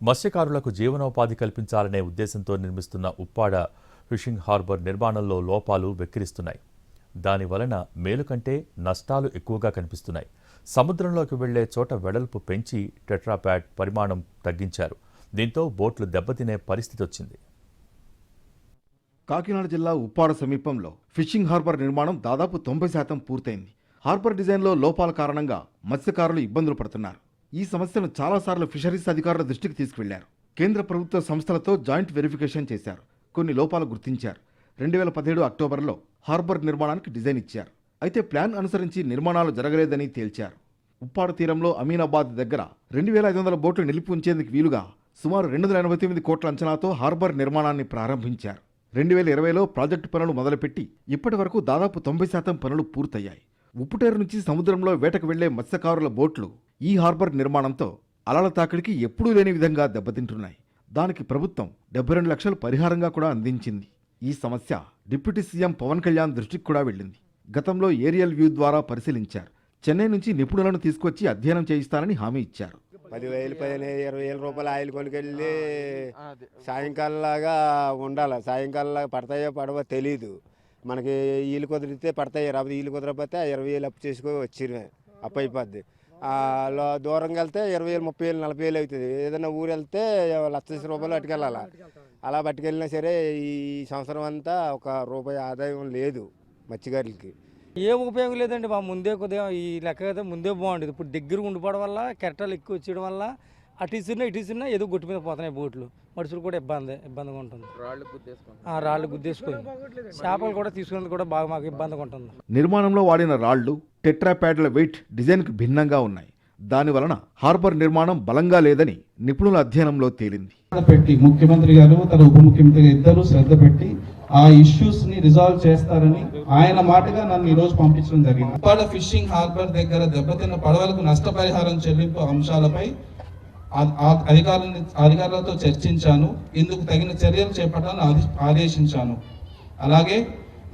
మత్స్యకారులకు జీవనోపాధి కల్పించాలనే ఉద్దేశంతో నిర్మిస్తున్న ఉప్పాడ ఫిషింగ్ హార్బర్ నిర్మాణంలో లోపాలు వెక్కిరిస్తున్నాయి. దానివలన మేలు కంటే నష్టాలు ఎక్కువగా కనిపిస్తున్నాయి. సముద్రంలోకి వెళ్లే చోట వెడల్పు పెంచి టెట్రాప్యాడ్ పరిమాణం తగ్గించారు. దీంతో బోట్లు దెబ్బతినే పరిస్థితి వచ్చింది. కాకినాడ జిల్లా ఉప్పాడ సమీపంలో ఫిషింగ్ హార్బర్ నిర్మాణం దాదాపు 90% పూర్తయింది. హార్బర్ డిజైన్లో లోపాల కారణంగా మత్స్యకారులు ఇబ్బందులు పడుతున్నారు. ఈ సమస్యను చాలాసార్లు ఫిషరీస్ అధికారుల దృష్టికి తీసుకువెళ్లారు. కేంద్ర ప్రభుత్వ సంస్థలతో జాయింట్ వెరిఫికేషన్ చేశారు. కొన్ని లోపాలు గుర్తించారు. 2017 అక్టోబర్లో హార్బర్ నిర్మాణానికి డిజైన్ ఇచ్చారు. అయితే ప్లాన్ అనుసరించి నిర్మాణాలు జరగలేదని తేల్చారు. ఉప్పాడ తీరంలో అమీనాబాద్ దగ్గర 2500 బోట్లు నిలిపి ఉంచేందుకు వీలుగా సుమారు 289 కోట్ల అంచనాతో హార్బర్ నిర్మాణాన్ని ప్రారంభించారు. 2020లో ప్రాజెక్టు పనులు మొదలుపెట్టి ఇప్పటి వరకు దాదాపు 90% పనులు పూర్తయ్యాయి. ఉప్పుటేరు నుంచి సముద్రంలో వేటకు వెళ్లే మత్స్యకారుల బోట్లు ఈ హార్బర్ నిర్మాణంతో అలల తాకిడికి ఎప్పుడూ లేని విధంగా దెబ్బతింటున్నాయి. దానికి ప్రభుత్వం 72 లక్షలు పరిహారంగా కూడా అందించింది. ఈ సమస్య డిప్యూటీ సీఎం పవన్ కళ్యాణ్ దృష్టికి కూడా వెళ్ళింది. గతంలో ఏరియల్ వ్యూ ద్వారా పరిశీలించారు. చెన్నై నుంచి నిపుణులను తీసుకొచ్చి అధ్యయనం చేయిస్తానని హామీ ఇచ్చారు. 10,000, 20,000 రూపాయలు ఆయిల్ కొనుకెళ్ళి సాయంకాలంలాగా ఉండాలి. సాయంకాలంలాగా పడతాయో పడవో తెలీదు. మనకి వీలు కుదిరితే పడతాయి, రాబోతే వీలు కుదరకపోతే 20,000 అప్పు చేసుకొని వచ్చిన అప్పు అయిపోద్ది. దూరంగా వెళ్తే 20,000, 30,000, 40,000 అవుతుంది. ఏదైనా ఊరు వెళ్తే 1,00,000 రూపాయలు పట్టుకెళ్ళాలి. అలా పట్టుకెళ్ళినా సరే ఈ సంవత్సరం అంతా ₹1 ఆదాయం లేదు మత్స్యకారులకి. ఏం ఉపయోగం లేదండి. మా ముందే కొద్దిగా ఈ లెక్క అయితే ముందే బాగుండేది. ఇప్పుడు దగ్గర ఉండిపోవడం వల్ల కెరటాలు ఎక్కువ వచ్చేయడం వల్ల అటు ఇటుసినా ఏదో గొట్టు మీద పోతున్నాయి బోట్లు. మనుషులు కూడా ఇబ్బందిగా ఉంటుంది. రాళ్ళు గుద్దేసుకొని చేపలు కూడా తీసుకునేది కూడా బాగా మాకు ఇబ్బందిగా ఉంటుంది. నిర్మాణంలో వాడిన రాళ్లు టెట్రాప్యాడ్ల వెయిట్ డిజైన్కి భిన్నంగా ఉన్నాయి. దానివలన హార్బర్ నిర్మాణం బలంగా లేదని నిపుణుల అధ్యయనంలో తేలింది. ముఖ్యమంత్రి గారు తన ఉప ముఖ్యమంత్రి ఇద్దరు శ్రద్ధ పెట్టి ఆ ఇష్యూస్ ని రిజాల్వ్ చేస్తారని ఆయన మాటగా నన్ను ఈ రోజు పంపించడం జరిగింది. ఉప్పాడ ఫిషింగ్ హార్బర్ దగ్గర దెబ్బతిన్న పడవలకు నష్టపరిహారం చెల్లింపు అంశాలపై అధికారులతో చర్చించాను. ఇందుకు తగిన చర్యలు చేపట్టాలని ఆదేశించాను. అలాగే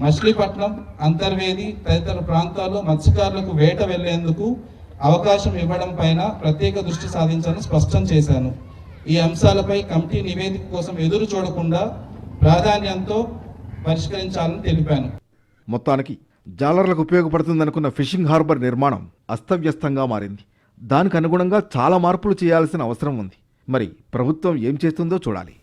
మచిలీపట్నం, అంతర్వేది తదితర ప్రాంతాల్లో మత్స్యకారులకు వేట వెళ్లేందుకు అవకాశం ఇవ్వడం పైన ప్రత్యేక దృష్టి సాధించాలని స్పష్టం చేశాను. ఈ అంశాలపై కమిటీ నివేదిక కోసం ఎదురు చూడకుండా ప్రాధాన్యంతో పరిష్కరించాలని తెలిపాను. మొత్తానికి జాలర్లకు ఉపయోగపడుతుందనుకున్న ఫిషింగ్ హార్బర్ నిర్మాణం అస్తవ్యస్తంగా మారింది. దానికి అనుగుణంగా చాలా మార్పులు చేయాల్సిన అవసరం ఉంది. మరి ప్రభుత్వం ఏం చేస్తుందో చూడాలి.